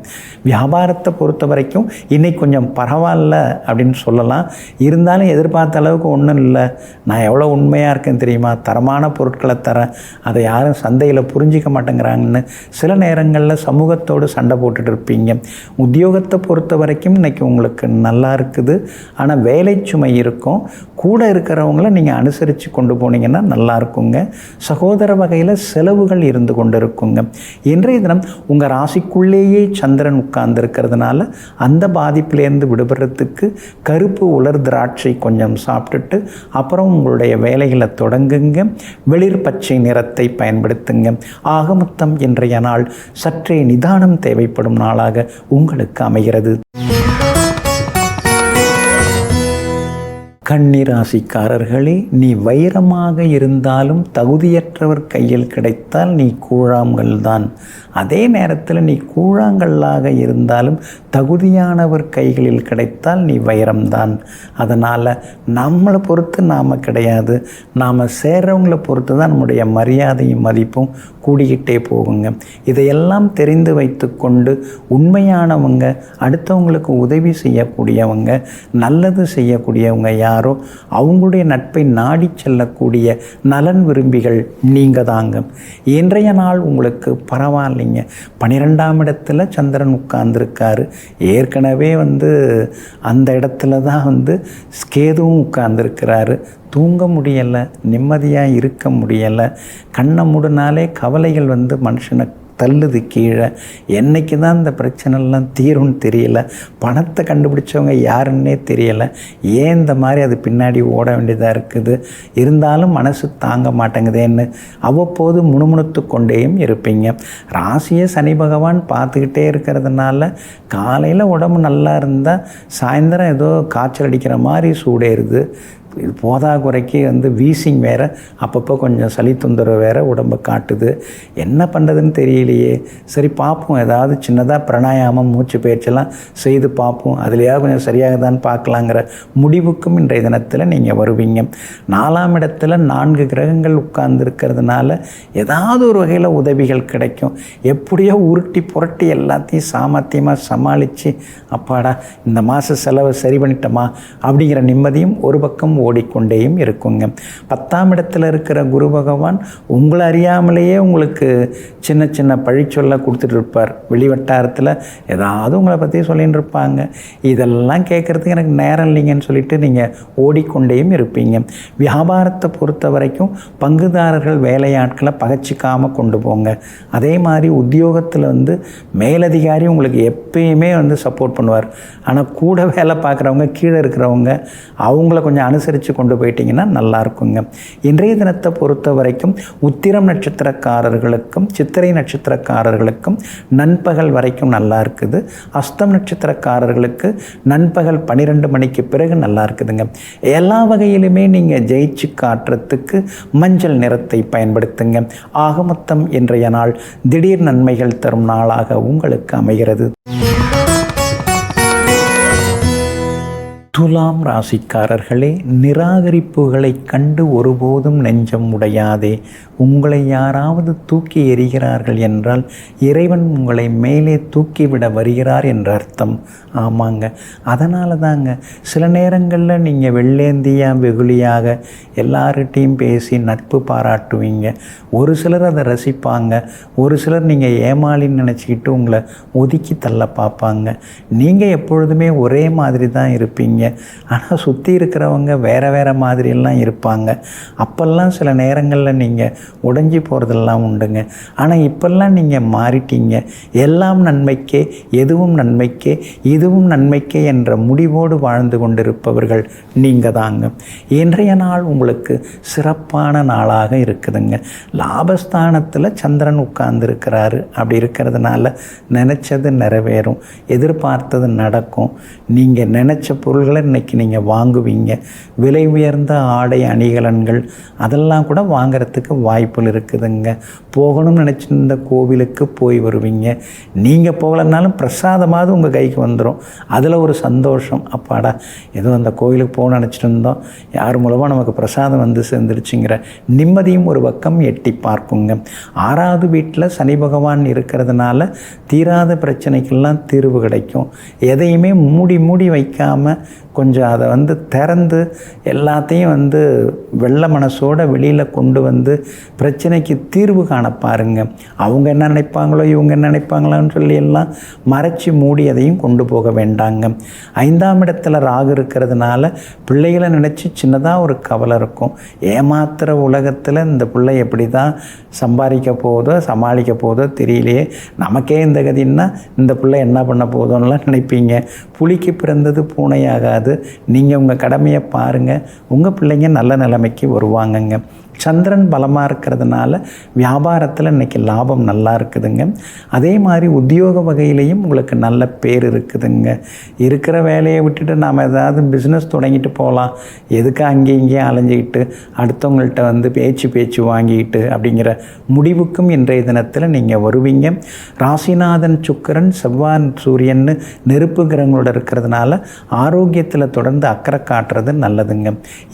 வியாபாரத்தை பொறுத்த வரைக்கும் இன்றைக்கி கொஞ்சம் பரவாயில்ல அப்படின்னு சொல்லலாம். இருந்தாலும் எதிர்பார்த்த அளவுக்கு ஒன்றும் இல்லை. நான் எவ்வளோ உண்மையாக இருக்கேன் தெரியுமா, தரமான பொருட்களை தரேன், அதை யாரும் சந்தையில் புரிஞ்சிக்க மாட்டேங்கிறாங்கன்னு சில நேரங்களில் சமூகத்தோடு சண்டை போட்டுட்டு இருப்பீங்க. உத்தியோகத்தை பொறுத்த வரைக்கும் இன்றைக்கி உங்களுக்கு நல்லா இருக்குது. ஆனால் வேலை சுமை இருக்கும். கூட இருக்கிறவங்கள நீங்கள் அனுசரித்து கொண்டு போனீங்கன்னா நல்லா இருக்குங்க. சகோதர வகையில் செலவுகள் இருந்து கொண்டு இருக்குங்க. இன்றைய தினம் உங்கள் ராசிக்குள்ளேயே சந்திரன் உட்கார்ந்து இருக்கிறதுனால அந்த பாதிப்பிலேருந்து விடுபடுறதுக்கு கருப்பு உலர் திராட்சை கொஞ்சம் சாப்பிட்டுட்டு அப்புறம் உங்களுடைய வேலைகளை தொடங்குங்க. வெளிர் பச்சை நிறத்தை பயன்படுத்துங்க. ஆக மொத்தம் இன்றைய நாள் சற்றே நிதானம் தேவைப்படும் நாளாக உங்களுக்கு அமைகிறது. கன்னிராசிக்காரர்களே, நீ வைரமாக இருந்தாலும் தகுதியற்றவர் கையில் கிடைத்தால் நீ கூழாங்கல் தான். அதே நேரத்தில் நீ கூழாங்கல்லாக இருந்தாலும் தகுதியானவர் கைகளில் கிடைத்தால் நீ வைரம்தான். அதனால் நம்மளை பொறுத்து நாம் கிடையாது, நாம் சேர்றவங்களை பொறுத்து தான் நம்முடைய மரியாதையும் மதிப்பும் கூடிக்கிட்டே போகுங்க. இதையெல்லாம் தெரிந்து வைத்து கொண்டு உண்மையானவங்க, அடுத்தவங்களுக்கு உதவி செய்யக்கூடியவங்க, நல்லது செய்யக்கூடியவங்க யாரோ அவங்களுடைய நட்பை நாடி செல்லக்கூடிய நலன் விரும்பிகள் நீங்கள் தாங்க. இன்றைய நாள் உங்களுக்கு பரவாயில்லைங்க. 12ஆம் இடத்துல சந்திரன் உட்கார்ந்துருக்காரு. ஏற்கனவே அந்த இடத்துல தான் கேதுவும் உட்கார்ந்துருக்கிறாரு. தூங்க முடியலை, நிம்மதியாக இருக்க முடியலை. கண்ணை மூடினாலே கவலைகள் மனுஷனை தள்ளுது கீழே. என்றைக்கு தான் இந்த பிரச்சனைலாம் தீரும்னு தெரியல. பணத்தை கண்டுபிடிச்சவங்க யாருன்னே தெரியலை. ஏன் இந்த மாதிரி அது பின்னாடி ஓட வேண்டியதாக இருக்குது. இருந்தாலும் மனசு தாங்க மாட்டேங்குதேன்னு அவ்வப்போது முணுமுணுத்து கொண்டேயும் இருப்பீங்க. ராசியை சனி பகவான் பார்த்துக்கிட்டே இருக்கிறதுனால காலையில் உடம்பு நல்லா இருந்தால் சாயந்தரம் ஏதோ காய்ச்சல் அடிக்கிற மாதிரி சூடேறுது. இது போதா குறைக்கு வீசிங் வேறு, அப்பப்போ கொஞ்சம் சளி தொந்தரவு வேறு உடம்பை காட்டுது. என்ன பண்ணுறதுன்னு தெரியலையே. சரி பார்ப்போம், ஏதாவது சின்னதாக பிராணாயாமம் மூச்சு பயிற்சியெல்லாம் செய்து பார்ப்போம், அதுலையாவது கொஞ்சம் சரியாகதான்னு பார்க்கலாங்கிற முடிவுக்கும் இன்றைய தினத்தில் நீங்கள் வருவீங்க. 4ஆம் இடத்துல 4 கிரகங்கள் உட்கார்ந்துருக்கிறதுனால ஏதாவது ஒரு வகையில் உதவிகள் கிடைக்கும். எப்படியோ உருட்டி புரட்டி எல்லாத்தையும் சாமர்த்தியமாக சமாளித்து அப்பாடா இந்த மாத செலவை சரி பண்ணிட்டோமா அப்படிங்கிற நிம்மதியும் ஒரு பக்கம் ஓடிக்கொண்டேயும் இருக்குங்க. 10ஆம் இடத்துல இருக்கிற குரு பகவான் உங்களை அறியாமலேயே உங்களுக்கு சின்ன சின்ன பழிச்சொல்ல கொடுத்துட்டு இருப்பார். வெளிவட்டாரத்தில் ஏதாவது உங்களை பற்றி சொல்லின்னு இருப்பாங்க. இதெல்லாம் கேட்குறதுக்கு எனக்கு நேரம் இல்லைங்கன்னு சொல்லிட்டு நீங்கள் ஓடிக்கொண்டேயும் இருப்பீங்க. வியாபாரத்தை பொறுத்த வரைக்கும் பங்குதாரர்கள் வேலையாட்களை பகச்சிக்காமல் கொண்டு போங்க. அதே மாதிரி உத்தியோகத்தில் மேலதிகாரி உங்களுக்கு எப்பயுமே சப்போர்ட் பண்ணுவார். ஆனால் கூட வேலை பார்க்குறவங்க, கீழே இருக்கிறவங்க, அவங்கள கொஞ்சம் அனுசரித்து கொண்டு போயிட்டீங்கன்னா நல்லா இருக்குங்க. இன்றைய தினத்தை பொறுத்த வரைக்கும் உத்திரம் நட்சத்திரக்காரர்களுக்கும் சித்திரை நட்சத்திரக்காரர்களுக்கும் நண்பகல் வரைக்கும் நல்லா இருக்குது. அஸ்தம் நட்சத்திரக்காரர்களுக்கு நண்பகல் 12 மணிக்கு பிறகு நல்லா இருக்குதுங்க. எல்லா வகையிலுமே நீங்கள் ஜெயிச்சு காட்டுறதுக்கு மஞ்சள் நிறத்தை பயன்படுத்துங்க. ஆக மொத்தம் இன்றைய நாள் திடீர் நன்மைகள் தரும் நாளாக உங்களுக்கு அமைகிறது. துலாம் ராசிக்காரர்களே, நிராகரிப்புகளை கண்டு ஒருபோதும் நெஞ்சம் உடையாதே. உங்களை யாராவது தூக்கி எறிகிறார்கள் என்றால் இறைவன் உங்களை மேலே தூக்கிவிட வருகிறார் என்ற அர்த்தம். ஆமாங்க, அதனால தாங்க சில நேரங்களில் நீங்கள் வெள்ளேந்தியாக வெகுளியாக எல்லார்கிட்டையும் பேசி நட்பு பாராட்டுவீங்க. ஒரு சிலர் அதை ரசிப்பாங்க, ஒரு சிலர் நீங்கள் ஏமாளின்னு நினச்சிக்கிட்டு உங்களை ஒதுக்கி தள்ள பார்ப்பாங்க. நீங்கள் எப்பொழுதுமே ஒரே மாதிரி தான் இருப்பீங்க. இருப்பீங்க. ஆனால் சுற்றி இருக்கிறவங்க வேறு வேறு மாதிரியெல்லாம் இருப்பாங்க. அப்போல்லாம் சில நேரங்களில் நீங்கள் உடைஞ்சி போகிறதெல்லாம் உண்டுங்க. ஆனால் இப்போல்லாம் நீங்கள் மாறிட்டீங்க. எல்லாம் நன்மைக்கே, எதுவும் நன்மைக்கே, இதுவும் நன்மைக்கே என்ற முடிவோடு வாழ்ந்து கொண்டிருப்பவர்கள் நீங்கள் தாங்க. இன்றைய நாள் உங்களுக்கு சிறப்பான நாளாக இருக்குதுங்க. லாபஸ்தானத்தில் சந்திரன் உட்கார்ந்துருக்கிறாரு. அப்படி இருக்கிறதுனால நினச்சது நிறைவேறும், எதிர்பார்த்தது நடக்கும். நீங்கள் நினச்ச பொருள்களை இன்றைக்கி நீங்கள் வாங்குவீங்க. விலை உயர்ந்த ஆடை அணிகலன்கள் அதெல்லாம் கூட வாங்கிறதுக்கு வாய்ப்புகள் இருக்குதுங்க. போகணும்னு நினச்சிருந்த கோவிலுக்கு போய் வருவீங்க. நீங்கள் போகலைன்னாலும் பிரசாதமாவது உங்கள் கைக்கு வந்துடும். அதில் ஒரு சந்தோஷம். அப்பாடா ஏதோ அந்த கோவிலுக்கு போகணும்னு நினச்சிட்டு இருந்தோம், யார் மூலமாக நமக்கு பிரசாதம் வந்து சேர்ந்துருச்சுங்கிற நிம்மதியும் ஒரு பக்கம் எட்டி பார்க்குங்க. 6வது வீட்டில் சனி பகவான் இருக்கிறதுனால தீராத பிரச்சனைக்கெல்லாம் தீர்வு கிடைக்கும். எதையுமே மூடி வைக்காமல் கொஞ்சம் அதை திறந்து எல்லாத்தையும் வெள்ளை மனசோடு வெளியில் கொண்டு பிரச்சனைக்கு தீர்வு காண பாருங்க. அவங்க என்ன நினைப்பாங்களோ இவங்க என்ன நினைப்பாங்களான்னு சொல்லி எல்லாம் மறைச்சி மூடி அதையும் கொண்டு போக வேண்டாங்க. 5ஆம் இடத்துல ராகு இருக்கிறதுனால பிள்ளைகளை நினச்சி சின்னதாக ஒரு கவலை இருக்கும். ஏமாத்துகிற உலகத்தில் இந்த பிள்ளை எப்படி தான் சம்பாதிக்க போதோ சமாளிக்க போதோ தெரியலையே, நமக்கே இந்த கதின்னா இந்த பிள்ளை என்ன பண்ண போதோன்னெலாம் நினைப்பீங்க. புலிக்கு பிறந்தது பூனையாகாது. நீங்கள் உங்கள் கடமையை பாருங்கள், உங்கள் பிள்ளைங்க நல்ல நிலைமைக்கு வருவாங்கங்க. சந்திரன் பலமாக இருக்கிறதுனால வியாபாரத்தில் இன்றைக்கி லாபம் நல்லா இருக்குதுங்க. அதே மாதிரி உத்தியோக வகையிலையும் உங்களுக்கு நல்ல பேர் இருக்குதுங்க. இருக்கிற வேலையை விட்டுட்டு நாம் ஏதாவது பிஸ்னஸ் தொடங்கிட்டு போகலாம், எதுக்கு அங்கேயும் இங்கேயும் அலைஞ்சிக்கிட்டு அடுத்தவங்கள்ட்ட பேச்சு வாங்கிக்கிட்டு அப்படிங்கிற முடிவுக்கும் இன்றைய தினத்தில் நீங்கள் வருவீங்க. ராசிநாதன் சுக்கிரன் செவ்வாய் சூரியன் நெருப்பு கிரகங்களோட இருக்கிறதுனால ஆரோக்கியத்தில் தொடர்ந்து அக்கறை காட்டுறது நல்லதுங்க.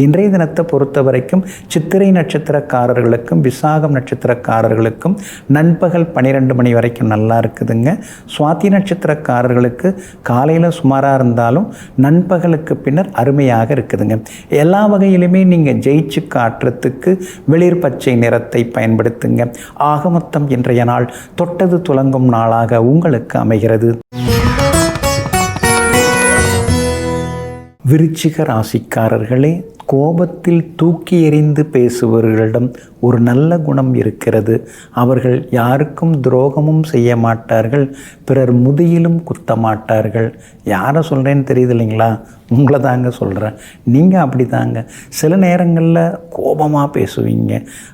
இன்றைய தினத்தை பொறுத்த வரைக்கும் சித்திரை நட்சத்திரக்காரர்களுக்கும் விசாகம் நட்சத்திரக்காரர்களுக்கும் நண்பகல் 12 மணி வரைக்கும் நல்லா இருக்குதுங்க. சுவாதி நட்சத்திரக்காரர்களுக்கு காலையில் சுமாராக இருந்தாலும் நண்பகலுக்கு பின்னர் அருமையாக இருக்குதுங்க. எல்லா வகையிலுமே நீங்கள் ஜெயிச்சு காட்டுறதுக்கு வெளிர் பச்சை நிறத்தை பயன்படுத்துங்க. ஆக மொத்தம் இன்றைய நாள் தொட்டது துலங்கும் நாளாக உங்களுக்கு அமைகிறது. விருச்சிக ராசிக்காரர்களே, கோபத்தில் தூக்கி எறிந்து பேசுபவர்களிடம் ஒரு நல்ல குணம் இருக்கிறது. அவர்கள் யாருக்கும் துரோகமும் செய்ய மாட்டார்கள், பிறர் முதுகிலும் குத்த மாட்டார்கள். யாரை சொல்கிறேன்னு தெரியுது இல்லைங்களா? உங்களை தாங்க சொல்கிறேன். நீங்கள் அப்படி தாங்க. சில நேரங்களில் கோபமாக பேசுவீங்க,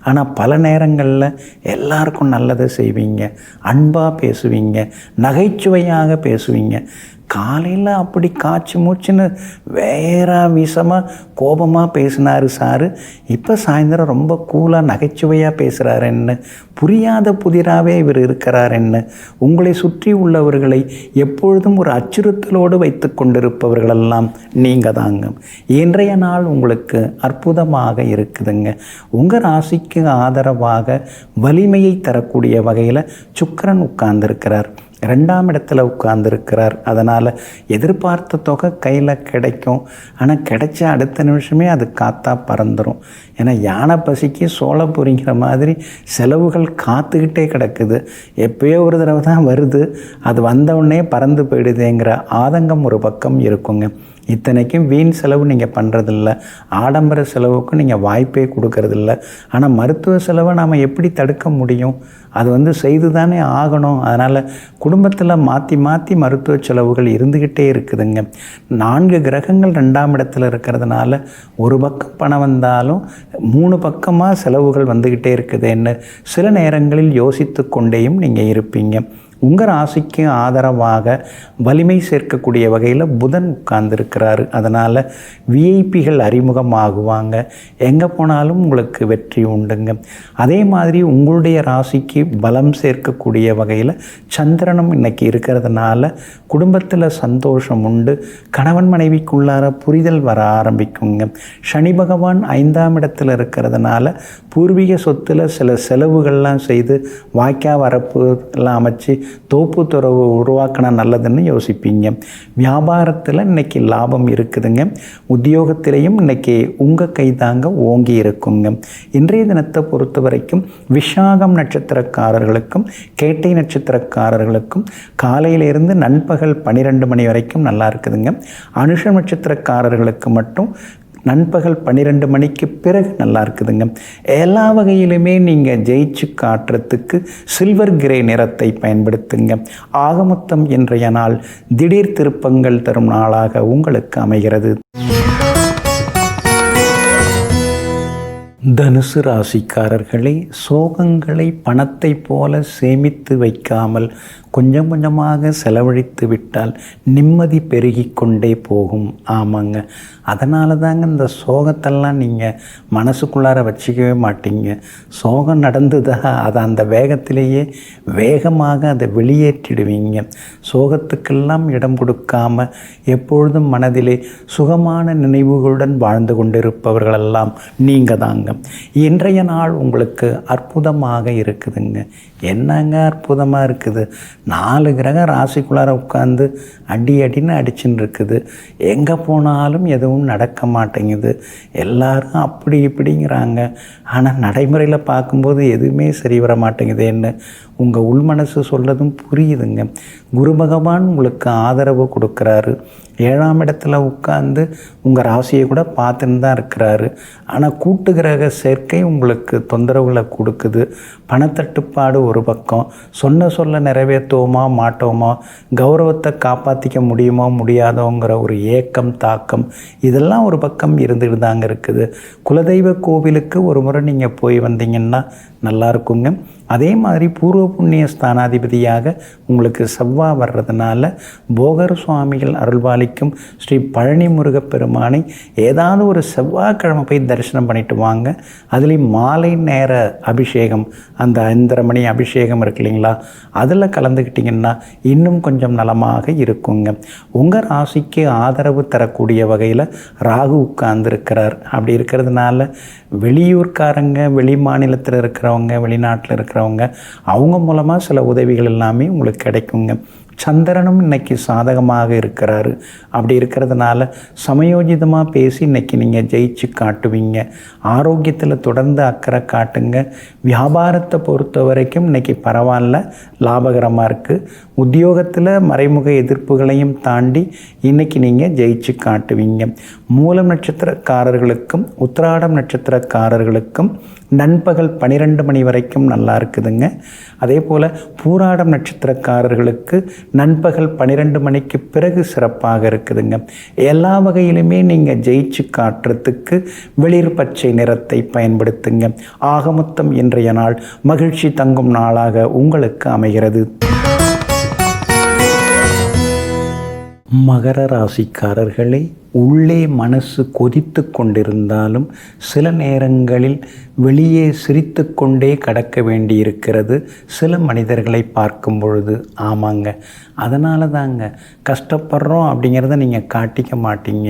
ஆனால் பல நேரங்களில் எல்லாருக்கும் நல்லதை செய்வீங்க, அன்பாக பேசுவீங்க, நகைச்சுவையாக பேசுவீங்க. காலையில் அப்படி காய்ச்சி மூச்சுன்னு வேற விஷமாக கோபமாக பேசினார் சாரு, இப்போ சாயந்தரம் ரொம்ப கூலாக நகைச்சுவையாக பேசுகிறார் என்ன, புரியாத புதிராகவே இவர் இருக்கிறார் என்ன. உங்களை சுற்றி உள்ளவர்களை எப்பொழுதும் ஒரு அச்சுறுத்தலோடு வைத்து கொண்டிருப்பவர்களெல்லாம் நீங்கள் தாங்க. இன்றைய நாள் உங்களுக்கு அற்புதமாக இருக்குதுங்க. உங்கள் ராசிக்கு ஆதரவாக வலிமையை தரக்கூடிய வகையில் சுக்கிரன் உட்கார்ந்துருக்கிறார். 2ஆம் இடத்துல உட்கார்ந்துருக்கிறார். அதனால் எதிர்பார்த்த தொகை கையில் கிடைக்கும். ஆனால் கிடைச்ச அடுத்த நிமிஷமே அது காத்தா பறந்துடும். ஏன்னா யானை பசிக்கு சோளை பொறிங்கிற மாதிரி செலவுகள் காத்துக்கிட்டே கிடக்குது. எப்போயோ ஒரு தடவை தான் வருது, அது வந்தவுடனே பறந்து போயிடுதுங்கிற ஆதங்கம் ஒரு பக்கம் இருக்குங்க. இத்தனைக்கும் வீண் செலவு நீங்கள் பண்ணுறதில்ல, ஆடம்பர செலவுக்கும் நீங்கள் வாய்ப்பே கொடுக்கறதில்ல. ஆனால் மருத்துவ செலவை நாம் எப்படி தடுக்க முடியும்? அது செய்து தானே ஆகணும். அதனால் குடும்பத்தில் மாற்றி மாற்றி மருத்துவ செலவுகள் இருந்துக்கிட்டே இருக்குதுங்க. 4 கிரகங்கள் 2ஆம் இடத்துல இருக்கிறதுனால ஒரு பக்கம் பணம் வந்தாலும் 3 பக்கமாக செலவுகள் வந்துக்கிட்டே இருக்குதுன்னு சில நேரங்களில் யோசித்து கொண்டேயும் நீங்கள் இருப்பீங்க. உங்கள் ராசிக்கு ஆதரவாக வலிமை சேர்க்கக்கூடிய வகையில் புதன் உட்கார்ந்துருக்கிறாரு. அதனால் விஐபிகள் அறிமுகமாகுவாங்க. எங்கே போனாலும் உங்களுக்கு வெற்றி உண்டுங்க. அதே மாதிரி உங்களுடைய ராசிக்கு பலம் சேர்க்கக்கூடிய வகையில் சந்திரனும் இன்னைக்கு இருக்கிறதுனால குடும்பத்தில் சந்தோஷம் உண்டு. கணவன் மனைவிக்குள்ளார புரிதல் வர ஆரம்பிக்குங்க. சனி பகவான் 5ஆம் இடத்துல இருக்கிறதுனால பூர்வீக சொத்தில் சில செலவுகள்லாம் செய்து வாய்க்கா வரப்பு எல்லாம் அமைச்சு தோப்பு துறவு உருவாக்கினா நல்லதுன்னு யோசிப்பீங்க. வியாபாரத்தில் இன்றைக்கி லாபம் இருக்குதுங்க. உத்தியோகத்திலையும் இன்றைக்கி உங்கள் கைதாங்க ஓங்கி இருக்குங்க. இன்றைய தினத்தை பொறுத்த வரைக்கும் விஷாகம் நட்சத்திரக்காரர்களுக்கும் கேட்டை நட்சத்திரக்காரர்களுக்கும் காலையிலிருந்து நண்பகல் 12 மணி வரைக்கும் நல்லா இருக்குதுங்க. அனுஷ நட்சத்திரக்காரர்களுக்கு மட்டும் நண்பகல் 12 மணிக்கு பிறகு நல்லா இருக்குதுங்க. எல்லா வகையிலுமே நீங்கள் ஜெயிச்சு காட்டுறதுக்கு சில்வர் கிரே நிறத்தை பயன்படுத்துங்க. ஆகமொத்தம் இன்றைய நாள் திடீர் திருப்பங்கள் தரும் நாளாக உங்களுக்கு அமைகிறது. தனுசு ராசிக்காரர்களே, சோகங்களை பணத்தை போல சேமித்து வைக்காமல் கொஞ்சம் கொஞ்சமாக செலவழித்து விட்டால் நிம்மதி பெருகி கொண்டே போகும். ஆமாங்க, அதனால தாங்க இந்த சோகத்தெல்லாம் நீங்கள் மனசுக்குள்ளார வச்சுக்கவே மாட்டீங்க. சோகம் நடந்துதா அதை அந்த வேகத்திலேயே வேகமாக அதை வெளியேற்றிடுவீங்க. சோகத்துக்கெல்லாம் இடம் கொடுக்காம எப்பொழுதும் மனதிலே சுகமான நினைவுகளுடன் வாழ்ந்து கொண்டிருப்பவர்களெல்லாம் நீங்கள் தாங்க. இன்றைய நாள் உங்களுக்கு அற்புதமாக இருக்குதுங்க. என்னங்க அற்புதமாக இருக்குது? 4 கிரகம் ராசிக்குள்ளார உட்காந்து அடின்னு அடிச்சுன்னு இருக்குது. எங்கே போனாலும் எதுவும் நடக்க மாட்டேங்குது. எல்லாரும் அப்படி இப்படிங்கிறாங்க. ஆனால் நடைமுறையில் பார்க்கும்போது எதுவுமே சரி வர மாட்டேங்குதுன்னு உங்கள் உள்மனசு சொல்லதும் புரியுதுங்க. குரு பகவான் உங்களுக்கு ஆதரவு கொடுக்குறாரு. 7ஆம் இடத்துல உட்கார்ந்து உங்கள் ராசியை கூட பார்த்துன்னு தான் இருக்கிறாரு. ஆனால் கூட்டு கிரக சேர்க்கை உங்களுக்கு தொந்தரவுகளை கொடுக்குது. பணத்தட்டுப்பாடு ஒரு பக்கம், சொல்ல நிறைவேற்றுவோமா மாட்டோமா, கௌரவத்தை காப்பாற்றிக்க முடியுமோ முடியாதோங்கிற ஒரு ஏக்கம் தாக்கம் இதெல்லாம் ஒரு பக்கம் இருந்துட்டு தாங்க இருக்குது. குலதெய்வ கோவிலுக்கு ஒரு முறை நீங்கள் போய் வந்தீங்கன்னா நல்லா இருக்குங்க. அதே மாதிரி பூர்வ புண்ணிய ஸ்தானாதிபதியாக உங்களுக்கு செவ்வாய் வர்றதுனால போகர் சுவாமிகள் அருள்பாலிக்கும் ஸ்ரீ பழனி முருகப்பெருமானை ஏதாவது ஒரு செவ்வாய்க்கிழமை போய் தரிசனம் பண்ணிட்டு வாங்க. அதுலேயும் மாலை நேர அபிஷேகம், அந்த 5:30 மணி அபிஷேகம் இருக்கு இல்லைங்களா, அதில் கலந்துக்கிட்டிங்கன்னா இன்னும் கொஞ்சம் நலமாக இருக்குங்க. உங்கள் ராசிக்கு ஆதரவு தரக்கூடிய வகையில் ராகு உட்கார்ந்துருக்கிறார். அப்படி இருக்கிறதுனால வெளியூர்காரங்க, வெளி மாநிலத்தில் இருக்கிறவங்க, வெளிநாட்டில் இருக்கிறவங்க அவங்க மூலமாக சில உதவிகள் எல்லாமே உங்களுக்கு கிடைக்குங்க. சந்திரனும் இன்னைக்கு சாதகமாக இருக்கிறாரு. அப்படி இருக்கிறதுனால சமயோஜிதமாக பேசி இன்னைக்கு நீங்கள் ஜெயிச்சு காட்டுவீங்க. ஆரோக்கியத்தில் தொடர்ந்து அக்கறை காட்டுங்க. வியாபாரத்தை பொறுத்த வரைக்கும் இன்னைக்கு பரவாயில்ல, லாபகரமாக இருக்குது. உத்தியோகத்தில் மறைமுக எதிர்ப்புகளையும் தாண்டி இன்னைக்கு நீங்கள் ஜெயிச்சு காட்டுவீங்க. மூலம் நட்சத்திரக்காரர்களுக்கும் உத்திராடம் நட்சத்திரக்காரர்களுக்கும் நண்பகல் 12 மணி வரைக்கும் நல்லா இருக்குதுங்க. அதே போல் பூராடம் நட்சத்திரக்காரர்களுக்கு நண்பகல் 12 மணிக்கு பிறகு சிறப்பாக இருக்குதுங்க. எல்லா வகையிலுமே நீங்கள் ஜெயிச்சு காட்டுறதுக்கு வெளிர் பச்சை நிறத்தை பயன்படுத்துங்க. ஆகமொத்தம் இன்றைய நாள் மகிழ்ச்சி தங்கும் நாளாக உங்களுக்கு அமைகிறது. மகர ராசிக்காரர்களே, உள்ளே மனசு கொதித்து கொண்டிருந்தாலும் சில நேரங்களில் வெளியே சிரித்து கொண்டே கடக்க வேண்டியிருக்கிறது சில மனிதர்களை பார்க்கும் பொழுது. ஆமாங்க, அதனால தாங்க கஷ்டப்படுறோம் அப்படிங்கிறத நீங்கள் காட்டிக்க மாட்டீங்க.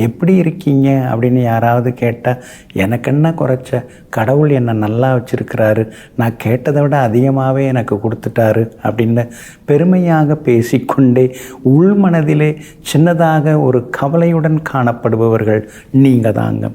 எப்படி இருக்கீங்க அப்படின்னு யாராவது கேட்டால் எனக்கு என்ன குறைச்ச, கடவுள் என்னை நல்லா வச்சுருக்கிறாரு, நான் கேட்டதை விட அதிகமாகவே எனக்கு கொடுத்துட்டாரு அப்படின்னு பெருமையாக பேசிக்கொண்டே உள்மனதிலே சின்னதாக ஒரு கவலையுடன் காணப்படுபவர்கள் நீங்கள் தாங்க.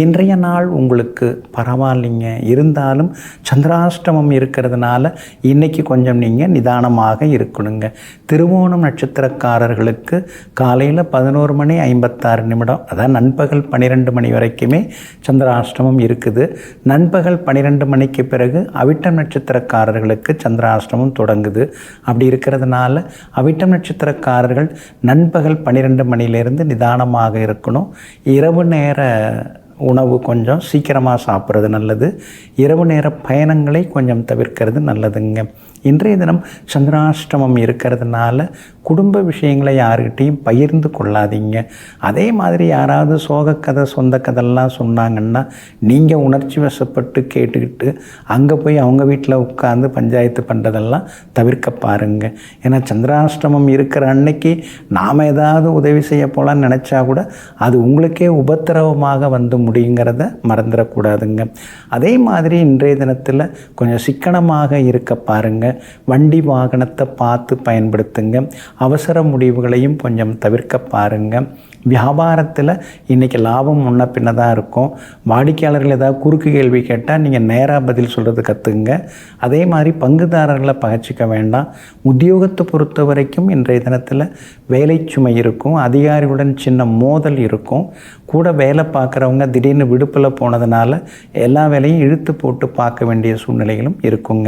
இன்றைய நாள் உங்களுக்கு பரவாயில்லைங்க. இருந்தாலும் சந்திராஷ்டமம் இருக்கிறதுனால இன்னைக்கு கொஞ்சம் நீங்கள் நிதானமாக இருக்கணுங்க. திருவோணம் நட்சத்திரக்காரர்களுக்கு காலையில் 11 மணி 56 நிமிடம், அதாவது நண்பகல் 12 மணி வரைக்குமே சந்திராஷ்டமம் இருக்குது. நண்பகல் 12 மணிக்கு பிறகு அவிட்டம் நட்சத்திரக்காரர்களுக்கு சந்திராஷ்டமம் தொடங்குது. அப்படி இருக்கிறதுனால அவிட்டம் நட்சத்திரக்காரர்கள் நண்பகல் 12 மணியிலிருந்து நிதானமாக இருக்கணும். இரவு நேர உணவு கொஞ்சம் சீக்கிரமாக சாப்பிட்றது நல்லது. இரவு நேர பயணங்களை கொஞ்சம் தவிர்க்கிறது நல்லதுங்க. இன்றைய தினம் சந்திராஷ்டமம் இருக்கிறதுனால குடும்ப விஷயங்களை யாருக்கிட்டையும் பகிர்ந்து கொள்ளாதீங்க. அதே மாதிரி யாராவது சோகக்கதை சொந்த கதைலாம் சொன்னாங்கன்னா நீங்கள் உணர்ச்சி வசப்பட்டு கேட்டுக்கிட்டு அங்கே போய் அவங்க வீட்டில் உட்காந்து பஞ்சாயத்து பண்ணுறதெல்லாம் தவிர்க்க பாருங்கள். ஏன்னா சந்திராஷ்டமம் இருக்கிற அன்னைக்கு நாம் ஏதாவது உதவி செய்ய போகலான்னு நினச்சா கூட அது உங்களுக்கே உபத்திரவமாக வந்து முடியுங்கிறத மறந்துடக்கூடாதுங்க. அதே மாதிரி இன்றைய தினத்தில் கொஞ்சம் சிக்கனமாக இருக்க பாருங்கள். வண்டி வாகனத்தை பார்த்து பயன்படுத்துங்க. அவசர முடிவுகளையும் கொஞ்சம் தவிர்க்க பாருங்கள். வியாபாரத்தில் இன்றைக்கி லாபம் முன்ன பின்ன தான் இருக்கும். வாடிக்கையாளர்கள் ஏதாவது குறுக்கு கேள்வி கேட்டால் நீங்கள் நேராக பதில் சொல்கிறது கற்றுங்க. அதே மாதிரி பங்குதாரர்களை பகைச்சிக்க வேண்டாம். உத்தியோகத்தை பொறுத்த வரைக்கும் இன்றைய தினத்தில் வேலை சுமை இருக்கும். அதிகாரிகளுடன் சின்ன மோதல் இருக்கும். கூட வேலை பார்க்குறவங்க திடீர்னு விடுப்பில் போனதுனால எல்லா வேலையும் இழுத்து போட்டு பார்க்க வேண்டிய சூழ்நிலைகளும் இருக்குங்க.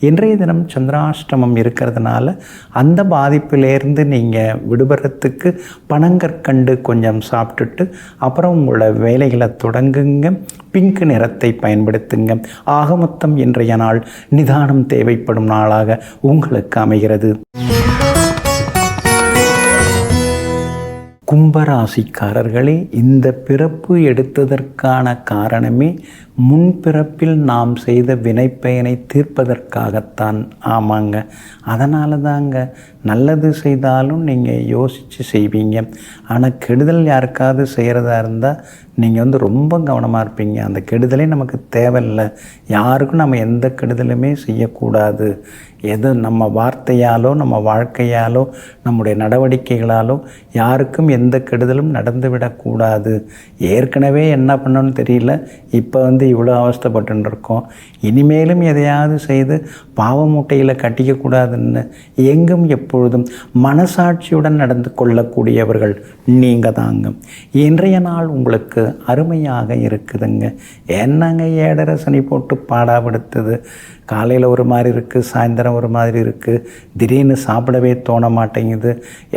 இன்றைய தினம் சந்திராஷ்டமம் இருக்கிறதுனால அந்த பாதிப்பிலேருந்து நீங்கள் விடுபடுறதுக்கு பனங்கற்கண்டு கொஞ்சம் சாப்பிட்டுட்டு அப்புறம் உங்களோட வேலைகளை தொடங்குங்க. பிங்க் நிறத்தை பயன்படுத்துங்க. ஆக மொத்தம் இன்றைய நாள் நிதானம் தேவைப்படும் நாளாக உங்களுக்கு அமைகிறது. கும்பராசிக்காரர்களே, இந்த பிறப்பு எடுத்ததற்கான காரணமே முன்பிறப்பில் நாம் செய்த வினைப்பயனை தீர்ப்பதற்காகத்தான். ஆமாங்க, அதனால தாங்க நல்லது செய்தாலும் நீங்கள் யோசித்து செய்வீங்க. ஆனால் கெடுதல் யாருக்காவது செய்கிறதா இருந்தால் நீங்கள் ரொம்ப கவனமாக இருப்பீங்க. அந்த கெடுதலே நமக்கு தேவையில்லை. யாருக்கும் நம்ம எந்த கெடுதலுமே செய்யக்கூடாது. எது நம்ம வார்த்தையாலோ நம்ம வாழ்க்கையாலோ நம்முடைய நடவடிக்கைகளாலோ யாருக்கும் எந்த கெடுதலும் நடந்துவிடக்கூடாது. ஏற்கனவே என்ன பண்ணணும்னு தெரியல, இப்போ இவ்வளோ அவஸ்தைப்பட்டு இருக்கோம். இனிமேலும் எதையாவது செய்து பாவ மூட்டையில் கட்டிக்கக்கூடாதுன்னு எங்கும் எப்பொழுதும் மனசாட்சியுடன் நடந்து கொள்ளக்கூடியவர்கள் நீங்கள் தாங்க. இன்றைய நாள் உங்களுக்கு அருமையாக இருக்குதுங்க. என்னங்க 7.5 சனி போட்டு பாடாப்படுத்துது. காலையில் ஒரு மாதிரி இருக்குது, சாயந்தரம் ஒரு மாதிரி இருக்குது, திடீர்னு சாப்பிடவே தோண மாட்டேங்குது,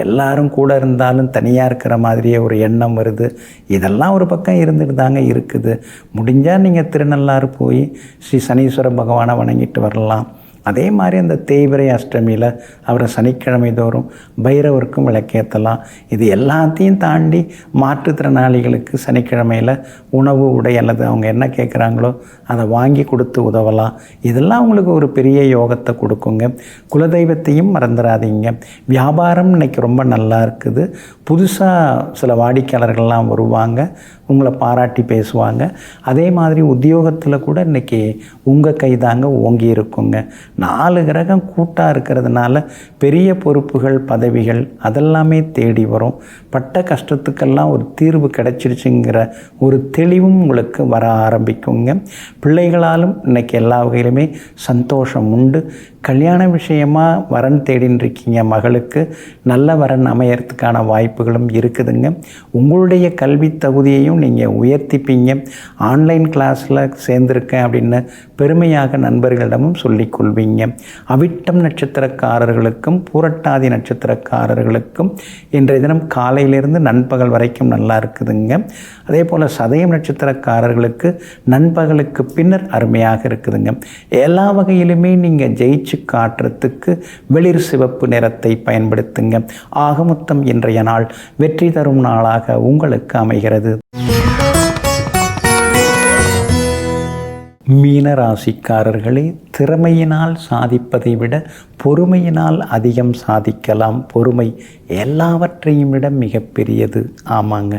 எல்லாரும் கூட இருந்தாலும் தனியாக இருக்கிற மாதிரியே ஒரு எண்ணம் வருது. இதெல்லாம் ஒரு பக்கம் இருந்துட்டு தாங்க இருக்குது. முடிஞ்சால் நீங்கள் திருநள்ளாறு போய் ஸ்ரீ சனீஸ்வர பகவானை வணங்கிட்டு வரலாம். அதே மாதிரி அந்த தேய்பிறை அஷ்டமியில் அவரை சனிக்கிழமை தோறும் பைரவருக்கும் விளக்கேற்றலாம். இது எல்லாத்தையும் தாண்டி மாற்றுத்திறனாளிகளுக்கு சனிக்கிழமையில் உணவு, உடை அல்லது அவங்க என்ன கேட்குறாங்களோ அதை வாங்கி கொடுத்து உதவலாம். இதெல்லாம் உங்களுக்கு ஒரு பெரிய யோகத்தை கொடுக்குங்க. குலதெய்வத்தையும் மறந்துடாதீங்க. வியாபாரம் இன்றைக்கி ரொம்ப நல்லா இருக்குது. புதுசாக சில வாடிக்கையாளர்கள்லாம் வருவாங்க, உங்களை பாராட்டி பேசுவாங்க. அதே மாதிரி உத்தியோகத்தில் கூட இன்றைக்கி உங்கள் கை தாங்க ஓங்கி இருக்குங்க. 4 கிரகம் கூட்டாக இருக்கிறதுனால பெரிய பொறுப்புகள், பதவிகள் அதெல்லாமே தேடி வரும். பட்ட கஷ்டத்துக்கெல்லாம் ஒரு தீர்வு கிடைச்சிருச்சுங்கிற ஒரு தெளிவும் உங்களுக்கு வர ஆரம்பிக்குங்க. பிள்ளைகளாலும் இன்றைக்கி எல்லா வகையிலுமே சந்தோஷம் உண்டு. கல்யாண விஷயமாக வரன் தேடின்னு இருக்கீங்க, மகளுக்கு நல்ல வரன் அமையறதுக்கான வாய்ப்புகளும் இருக்குதுங்க. உங்களுடைய கல்வி தகுதியையும் நீங்கள் உயர்த்திப்பீங்க. ஆன்லைன் கிளாஸில் சேர்ந்துருக்கேன் அப்படின்னு பெருமையாக நண்பர்களிடமும் சொல்லிக்கொள்வீங்க. அவிட்டம் நட்சத்திரக்காரர்களுக்கும் பூரட்டாதி நட்சத்திரக்காரர்களுக்கும் இன்றைய தினம் காலையிலிருந்து நண்பகல் வரைக்கும் நல்லா இருக்குதுங்க. அதே போல் சதயம் நட்சத்திரக்காரர்களுக்கு நண்பகலுக்கு பின்னர் அருமையாக இருக்குதுங்க. எல்லா வகையிலுமே நீங்கள் ஜெயிச்சு காட்டுறதுக்கு வெளிர் சிவப்பு நிறத்தை பயன்படுத்துங்க. ஆக மொத்தம் இன்றைய நாள் வெற்றி தரும் நாளாக உங்களுக்கு அமைகிறது. மீனராசிக்காரர்களே, திறமையினால் சாதிப்பதை விட பொறுமையினால் அதிகம் சாதிக்கலாம். பொறுமை எல்லாவற்றையும் விட மிகப்பெரியது. ஆமாங்க,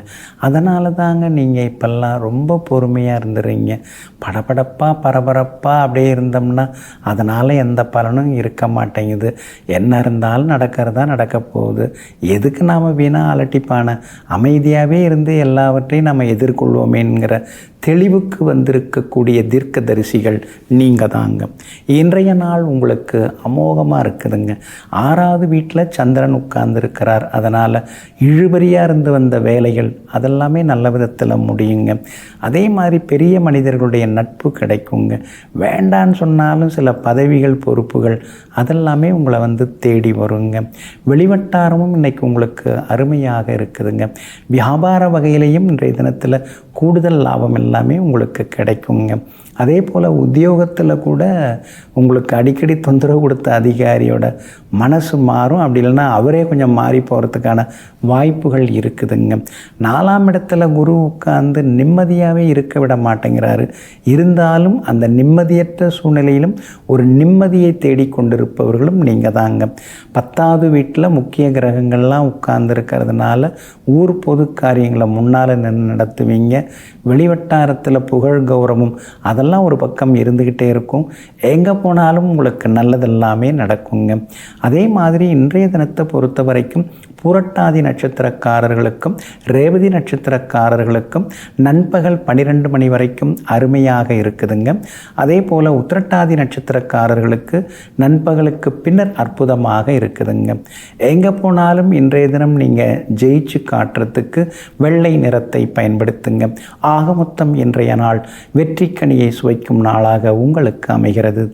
அதனால தாங்க நீங்கள் இப்போல்லாம் ரொம்ப பொறுமையாக இருந்துடுறீங்க. படபடப்பாக பரபரப்பாக அப்படியே இருந்தோம்னா அதனால் எந்த பலனும் இருக்க மாட்டேங்குது. என்ன இருந்தாலும் நடக்கிறதா நடக்க போகுது. எதுக்கு நாம் வீணாக அலட்டிப்பான, அமைதியாகவே இருந்து எல்லாவற்றையும் நம்ம எதிர்கொள்வோமேங்கிற தெளிவுக்கு வந்திருக்கக்கூடிய தீர்க்கதரிசிகள் நீங்கள் தாங்க. இன்றைய நாள் உங்களுக்கு அமோகமாக இருக்குதுங்க. 6வது வீட்டில் சந்திரன் உட்கார்ந்துருக்கிறார். அதனால் இழுபறியாக இருந்து வந்த வேலைகள் அதெல்லாமே நல்ல விதத்தில் முடியுங்க. அதே மாதிரி பெரிய மனிதர்களுடைய நட்பு கிடைக்குங்க. வேண்டான்னு சொன்னாலும் சில பதவிகள், பொறுப்புகள் அதெல்லாமே உங்களை தேடி வருங்க. வெளிவட்டாரமும் இன்றைக்கி உங்களுக்கு அருமையாக இருக்குதுங்க. வியாபார வகையிலையும் இன்றைய தினத்தில் கூடுதல் லாபம் எல்லாமே உங்களுக்கு கிடைக்குங்க. அதே போல் உத்தியோகத்தில் கூட உங்களுக்கு அடிக்கடி தொந்தரவு கொடுத்த அதிகாரியோட மனசு மாறும். அப்படி இல்லைன்னா அவரே கொஞ்சம் மாறி போகிறதுக்கான வாய்ப்புகள் இருக்குதுங்க. 4ஆம் இடத்துல குரு உட்கார்ந்து நிம்மதியாகவே இருக்க விட மாட்டேங்கிறாரு. இருந்தாலும் அந்த நிம்மதியற்ற சூழ்நிலையிலும் ஒரு நிம்மதியை தேடிக்கொண்டிருப்பவர்களும் நீங்கள் தாங்க. 10வது வீட்டில் முக்கிய கிரகங்கள்லாம் உட்கார்ந்து இருக்கிறதுனால ஊர் பொது காரியங்களை முன்னால் நின்று நடத்துவீங்க. வெளிவட்டாரத்தில் புகழ் கௌரவம் அதெல்லாம் ஒரு பக்கம் இருந்துக்கிட்டே இருக்கும். எங்கே போனாலும் உங்களுக்கு நல்லதெல்லாமே நடக்குங்க. அதே மாதிரி இன்றைய தினத்தை பொறுத்த வரைக்கும் பூரட்டாதி நட்சத்திரக்காரர்களுக்கும் ரேவதி நட்சத்திரக்காரர்களுக்கும் நண்பகல் 12 மணி வரைக்கும் அருமையாக இருக்குதுங்க. அதே போல் உத்திரட்டாதி நட்சத்திரக்காரர்களுக்கு நண்பகலுக்கு பின்னர் அற்புதமாக இருக்குதுங்க. எங்கே போனாலும் இன்றைய தினம் நீங்கள் ஜெயிச்சு காட்டுறதுக்கு வெள்ளை நிறத்தை பயன்படுத்துங்க. ஆக மொத்தம் இன்றைய நாள் வெற்றிக்கனியை சுவைக்கும் நாளாக உங்களுக்கு அமைகிறது.